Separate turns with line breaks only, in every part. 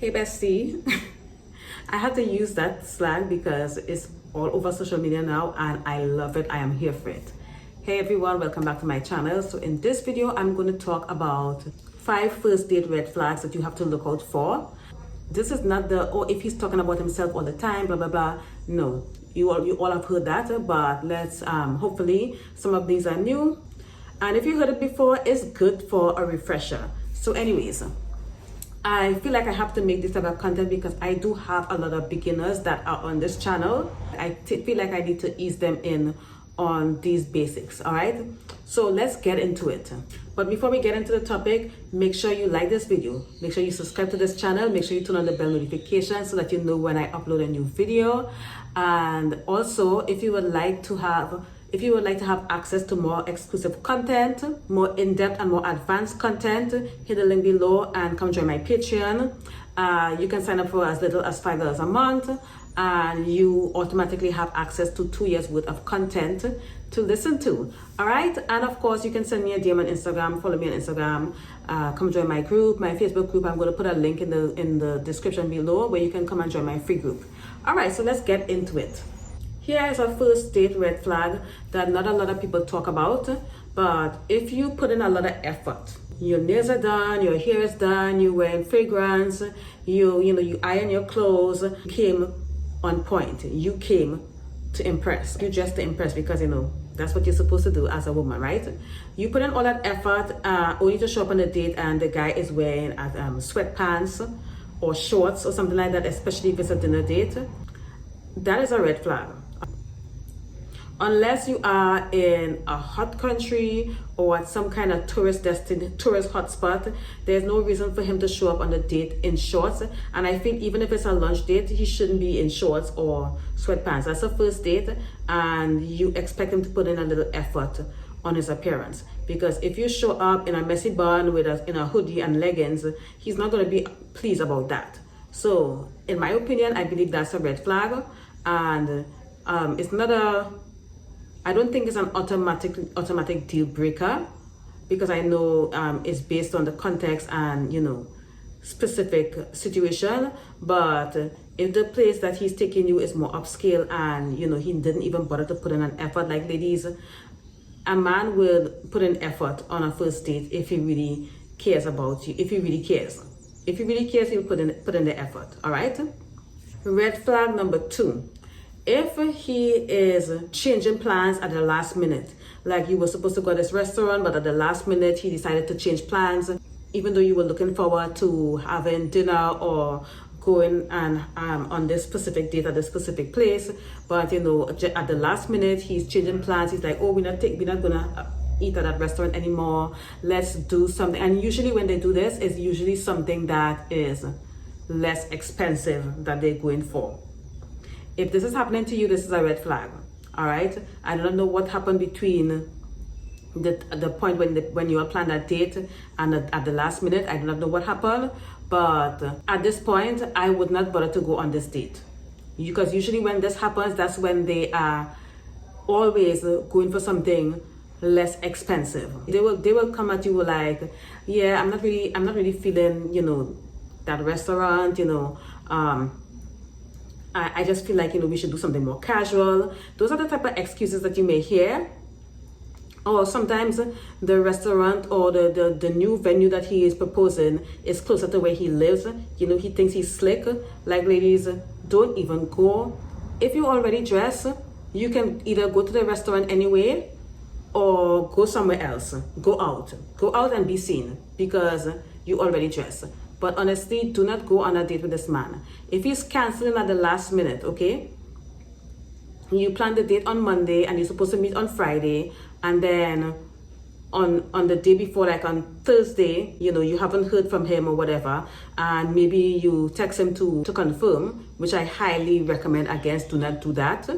Hey bestie, I had to use that slang because it's all over social media now and I love it. I am here for it. Hey everyone, welcome back to my channel. So in this video, I'm going to talk about 5 first date red flags that you have to look out for. This is not the, oh, if he's talking about himself all the time, blah, blah, blah. No, you all have heard that, but let's, hopefully some of these are new. And if you heard it before, it's good for a refresher. So anyways, I feel like I have to make this type of content because I do have a lot of beginners that are on this channel. I feel like I need to ease them in on these basics, all right? So let's get into it. But before we get into the topic, make sure you like this video. Make sure you subscribe to this channel. Make sure you turn on the bell notification so that you know when I upload a new video. And also, if you would like to have access to more exclusive content, more in-depth and more advanced content, hit the link below and come join my Patreon. You can sign up for as little as $5 a month and you automatically have access to 2 years worth of content to listen to. All right. And of course, you can send me a DM on Instagram, follow me on Instagram, come join my group, my Facebook group. I'm going to put a link in the description below where you can come and join my free group. All right. So let's get into it. Here is a first date red flag that not a lot of people talk about, but if you put in a lot of effort, your nails are done, your hair is done, you're wearing fragrance, you iron your clothes, you came on point, you came to impress, you dress to impress because that's what you're supposed to do as a woman, right? You put in all that effort only to show up on a date and the guy is wearing sweatpants or shorts or something like that, especially if it's a dinner date. That is a red flag. Unless you are in a hot country or at some kind of tourist hotspot, there's no reason for him to show up on the date in shorts. And I feel even if it's a lunch date, he shouldn't be in shorts or sweatpants. That's a first date and you expect him to put in a little effort on his appearance. Because if you show up in a messy bun in a hoodie and leggings, he's not going to be pleased about that. So in my opinion, I believe that's a red flag. And it's not I don't think it's an automatic deal breaker because I know it's based on the context and specific situation. But if the place that he's taking you is more upscale and he didn't even bother to put in an effort, like ladies, a man will put in effort on a first date if he really cares about you. If he really cares, he'll put in the effort. All right. Red flag number 2. If he is changing plans at the last minute, like you were supposed to go to this restaurant, but at the last minute, he decided to change plans, even though you were looking forward to having dinner or going and on this specific date at this specific place. But, at the last minute, he's changing plans. He's like, oh, we're not going to eat at that restaurant anymore. Let's do something. And usually when they do this, it's usually something that is less expensive that they're going for. If this is happening to you, this is a red flag. All right. I don't know what happened between the point when you planned that date and at the last minute. I do not know what happened, but at this point, I would not bother to go on this date because usually when this happens, that's when they are always going for something less expensive. They will come at you like, yeah, I'm not really feeling that restaurant. I just feel like, we should do something more casual. Those are the type of excuses that you may hear. Or sometimes the restaurant or the new venue that he is proposing is closer to where he lives. He thinks he's slick. Like ladies, don't even go. If you already dress, you can either go to the restaurant anyway or go somewhere else. Go out and be seen because you already dress. But honestly, do not go on a date with this man. If he's canceling at the last minute, okay? You plan the date on Monday and you're supposed to meet on Friday. And then on the day before, like on Thursday, you haven't heard from him or whatever. And maybe you text him to confirm, which I highly recommend against. Do not do that.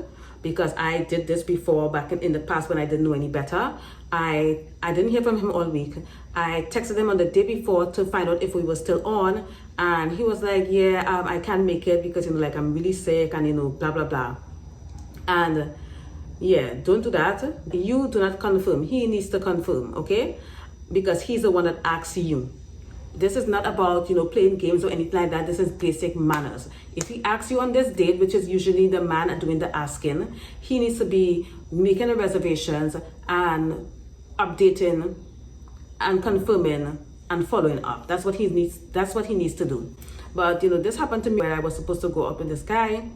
Because I did this before back in the past when I didn't know any better. I didn't hear from him all week. I texted him on the day before to find out if we were still on. And he was like, yeah, I can't make it because, I'm really sick and, blah, blah, blah. And yeah, don't do that. You do not confirm. He needs to confirm, okay? Because he's the one that asks you. This is not about, playing games or anything like that. This is basic manners. If he asks you on this date, which is usually the man doing the asking, he needs to be making the reservations and updating and confirming and following up. That's what he needs. That's what he needs to do. But this happened to me where I was supposed to go out with this guy,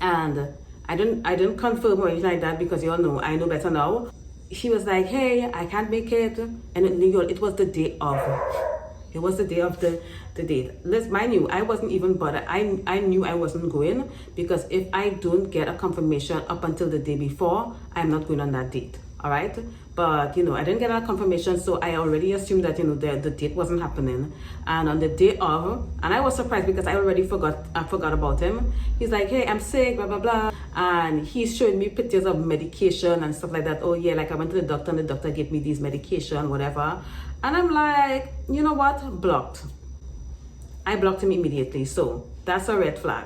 and I didn't confirm or anything like that because you all know I know better now. He was like, "Hey, I can't make it," and it was the day of. It was the day of the date. Let's mind you, I wasn't even bothered. I knew I wasn't going because if I don't get a confirmation up until the day before, I'm not going on that date. All right, but I didn't get a confirmation, so I already assumed that the date wasn't happening. And on the day of, and I was surprised because I already forgot about him. He's like, "Hey, I'm sick, blah blah blah," and he's showing me pictures of medication and stuff like that. Oh yeah, like I went to the doctor and the doctor gave me these medication, whatever. And I'm like, you know what? Blocked. I blocked him immediately. So that's a red flag.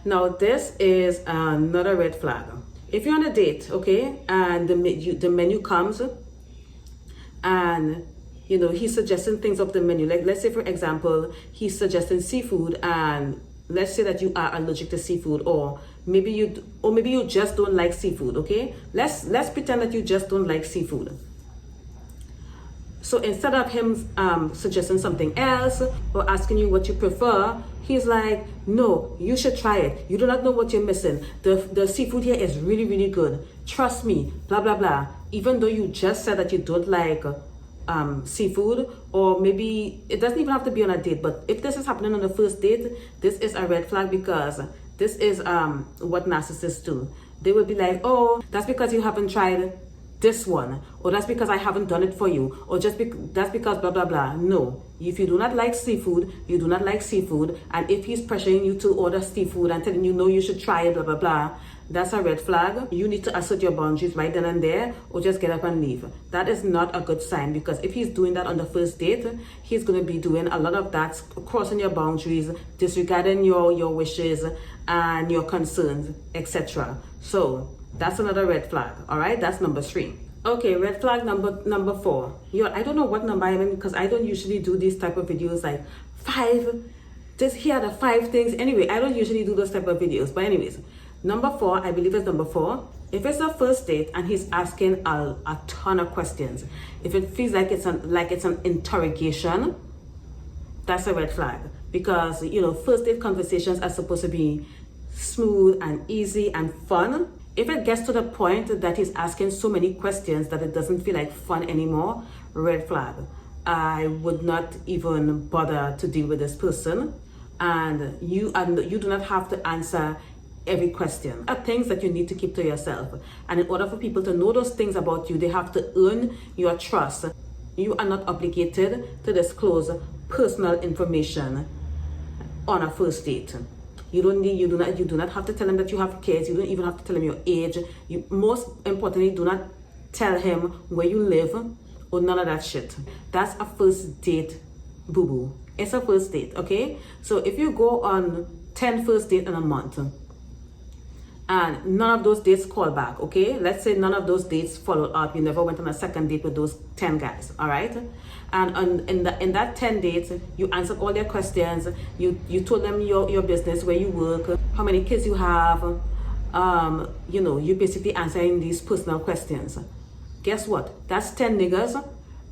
Now this is another red flag. If you're on a date, okay, and the menu comes, and he's suggesting things of the menu. Like let's say for example, he's suggesting seafood, and let's say that you are allergic to seafood, or maybe you just don't like seafood. Okay, let's pretend that you just don't like seafood. So instead of him suggesting something else or asking you what you prefer, he's like, "No, you should try it. You do not know what you're missing. The seafood here is really, really good. Trust me, blah, blah, blah." Even though you just said that you don't like seafood, or maybe it doesn't even have to be on a date, but if this is happening on the first date, this is a red flag because this is what narcissists do. They will be like, "Oh, that's because you haven't tried this one, or that's because I haven't done it for you, or that's because blah blah blah." No, if you do not like seafood, you do not like seafood. And if he's pressuring you to order seafood and telling you, "No, you should try it, blah blah blah," that's a red flag. You need to assert your boundaries right then and there, or just get up and leave. That is not a good sign, because if he's doing that on the first date, he's going to be doing a lot of that, crossing your boundaries, disregarding your wishes and your concerns, etc. So that's another red flag. All right, that's number 3. Okay, red flag number 4. I don't know what number I'm in because I don't usually do these type of videos like 5. Here are the 5 things. Anyway, I don't usually do those type of videos. But anyways, number 4, I believe it's number 4. If it's a first date and he's asking a ton of questions, if it feels like it's an interrogation, that's a red flag. Because first date conversations are supposed to be smooth and easy and fun. If it gets to the point that he's asking so many questions that it doesn't feel like fun anymore, red flag. I would not even bother to deal with this person, and you do not have to answer every question. There are things that you need to keep to yourself, and in order for people to know those things about you, they have to earn your trust. You are not obligated to disclose personal information on a first date. You do not have to tell him that you have kids. You don't even have to tell him your age. Most importantly, do not tell him where you live or none of that shit. That's a first date, boo-boo. It's a first date, okay? So if you go on 10 first dates in a month and none of those dates call back, okay? Let's say none of those dates followed up. You never went on a second date with those 10 guys, all right? And in that 10 dates, you answered all their questions. You told them your business, where you work, how many kids you have. You basically answering these personal questions. Guess what? That's 10 niggas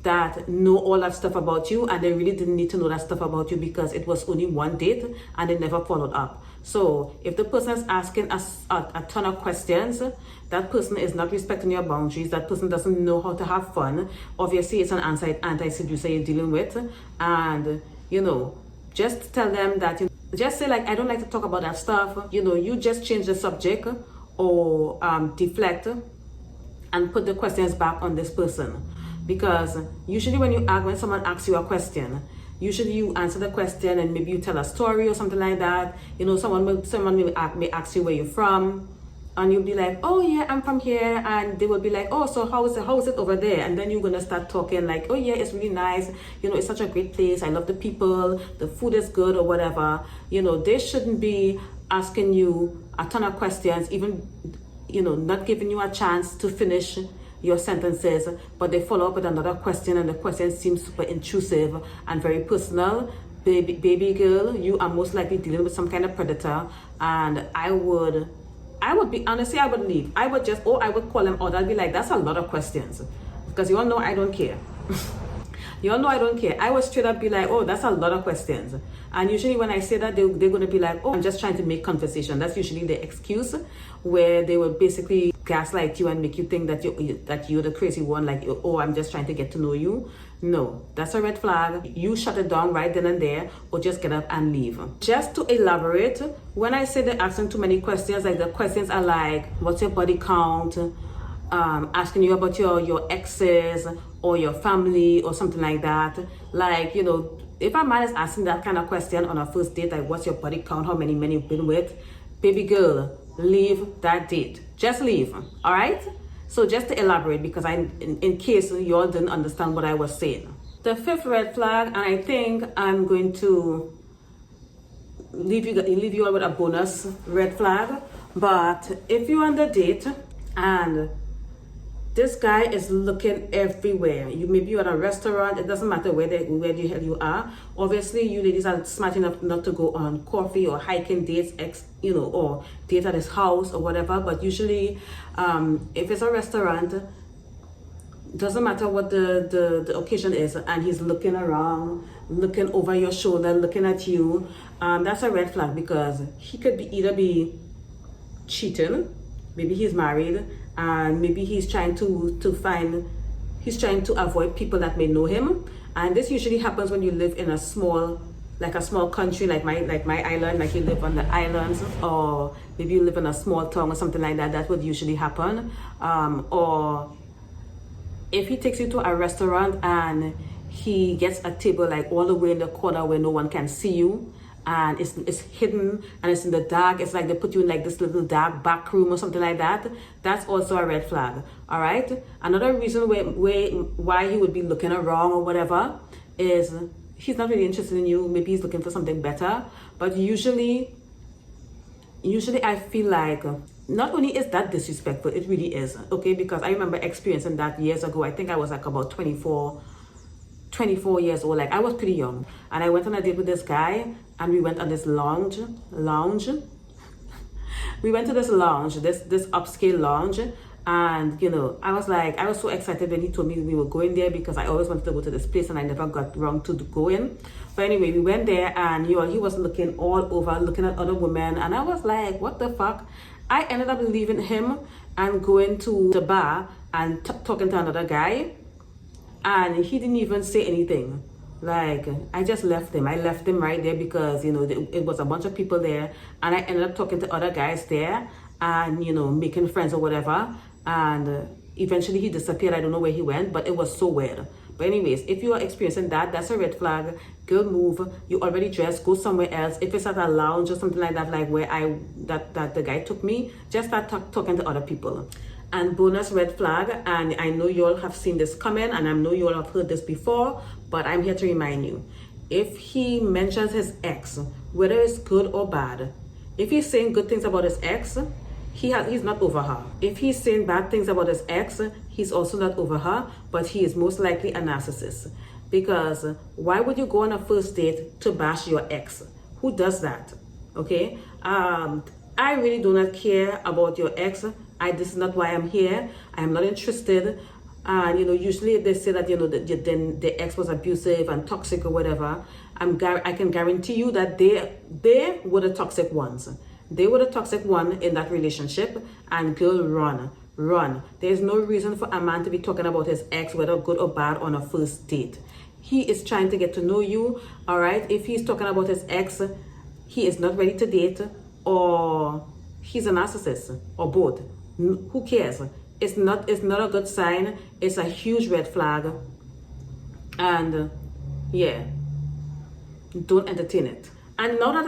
that know all that stuff about you, and they really didn't need to know that stuff about you because it was only one date and they never followed up. So if the person is asking a ton of questions, that person is not respecting your boundaries. That person doesn't know how to have fun. Obviously, it's an anti-seducer you're dealing with, and just tell them that. Just say like, "I don't like to talk about that stuff." You just change the subject or deflect and put the questions back on this person. Because usually when someone asks you a question, usually you answer the question and maybe you tell a story or something like that. Someone may ask you where you're from, and you'll be like, "Oh yeah, I'm from here," and they will be like, "Oh, so how is it over there?" And then you're gonna start talking like, "Oh yeah, it's really nice. It's such a great place. I love the people. The food is good," or whatever. They shouldn't be asking you a ton of questions, even not giving you a chance to finish your sentences, but they follow up with another question, and the question seems super intrusive and very personal, baby girl, you are most likely dealing with some kind of predator. And I would be, honestly, I would leave. I would call them out. I'd be like, that's a lot of questions, because you all know I don't care. You all know I don't care. I would straight up be like, oh, that's a lot of questions. And usually when I say that, they're going to be like, oh, I'm just trying to make conversation. That's usually the excuse, where they will basically gaslight you and make you think that you're the crazy one, like, oh, I'm just trying to get to know you. No, that's a red flag. You shut it down right then and there, or just get up and leave. Just to elaborate, when I say they're asking too many questions, like the questions are like, what's your body count? Asking you about your exes or your family or something like that. Like, you know, if a man is asking that kind of question on a first date, like what's your body count, how many men you've been with, baby girl, leave that date. Just leave. All right? So just to elaborate, because in case you all didn't understand what I was saying. The fifth red flag, and I think I'm going to leave you all with a bonus red flag. But if you're on the date and this guy is looking everywhere, maybe you're at a restaurant, it doesn't matter where the hell you are. Obviously, you ladies are smart enough not to go on coffee or hiking dates, or date at his house or whatever. But usually, if it's a restaurant, doesn't matter what the occasion is, and he's looking around, looking over your shoulder, looking at you, that's a red flag, because he could either be cheating, maybe he's married, and maybe he's trying to avoid people that may know him. And this usually happens when you live in a small country, like my island, like you live on the islands, or maybe you live in a small town or something like that. That would usually happen. Or if he takes you to a restaurant and he gets a table like all the way in the corner where no one can see you, and it's hidden and it's in the dark, it's like they put you in like this little dark back room or something like that, that's also a red flag. All right? Another reason why he would be looking around or whatever is he's not really interested in you. Maybe he's looking for something better. But usually I feel like not only is that disrespectful, it really is, okay? Because I remember experiencing that years ago. I think I was like about 24 years old. Like, I was pretty young, and I went on a date with this guy, and we went on this lounge. We went to this lounge, this upscale lounge, and I was so excited when he told me we were going there, because I always wanted to go to this place and I never got around to go in. But anyway, we went there, and he was looking all over, looking at other women, and I was like, what the fuck? I ended up leaving him and going to the bar and talking to another guy. And he didn't even say anything. Like, I just left him. I left him right there, because, it was a bunch of people there. And I ended up talking to other guys there and, making friends or whatever. And eventually he disappeared. I don't know where he went, but it was so weird. But anyways, if you are experiencing that, that's a red flag. Girl, move. You already dressed. Go somewhere else. If it's at a lounge or something like that, like where that the guy took me, just start talking to other people. And bonus red flag, and I know you all have seen this coming, and I know you all have heard this before, but I'm here to remind you. If he mentions his ex, whether it's good or bad, if he's saying good things about his ex, he's not over her. If he's saying bad things about his ex, he's also not over her, but he is most likely a narcissist. Because why would you go on a first date to bash your ex? Who does that? Okay? I really do not care about your ex. This is not why I'm here. I am not interested. And usually they say that the ex was abusive and toxic or whatever. I can guarantee you that they were the toxic ones. They were the toxic one in that relationship. And girl, run. There's no reason for a man to be talking about his ex, whether good or bad, on a first date. He is trying to get to know you. All right. If he's talking about his ex, he is not ready to date, or he's a narcissist, or both. Who cares? It's not a good sign. It's a huge red flag. And yeah, don't entertain it. And now that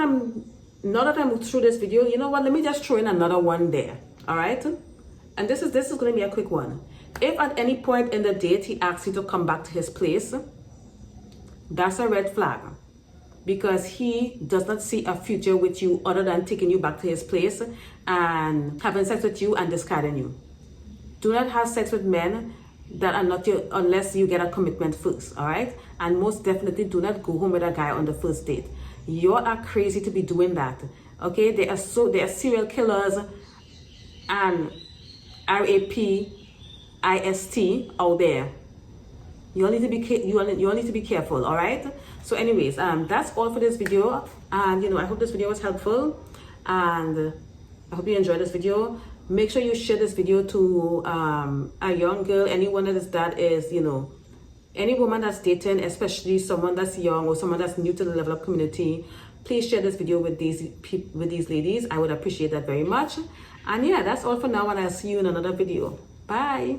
I'm through this video, you know what? Let me just throw in another one there. All right? And this is going to be a quick one. If at any point in the date he asks you to come back to his place, that's a red flag. Because he does not see a future with you other than taking you back to his place and having sex with you and discarding you. Do not have sex with men that are not your, unless you get a commitment first, all right? And most definitely do not go home with a guy on the first date. You are crazy to be doing that, okay? They are serial killers and rapist out there. You all need to be you all need to be careful, all right? So anyways, that's all for this video, and you know, I hope this video was helpful, and I hope you enjoyed this video. Make sure you share this video to a young girl, anyone that is, you know, any woman that's dating, especially someone that's young or someone that's new to the level up community. Please share this video with these ladies. I would appreciate that very much. And yeah, that's all for now, and I'll see you in another video. Bye.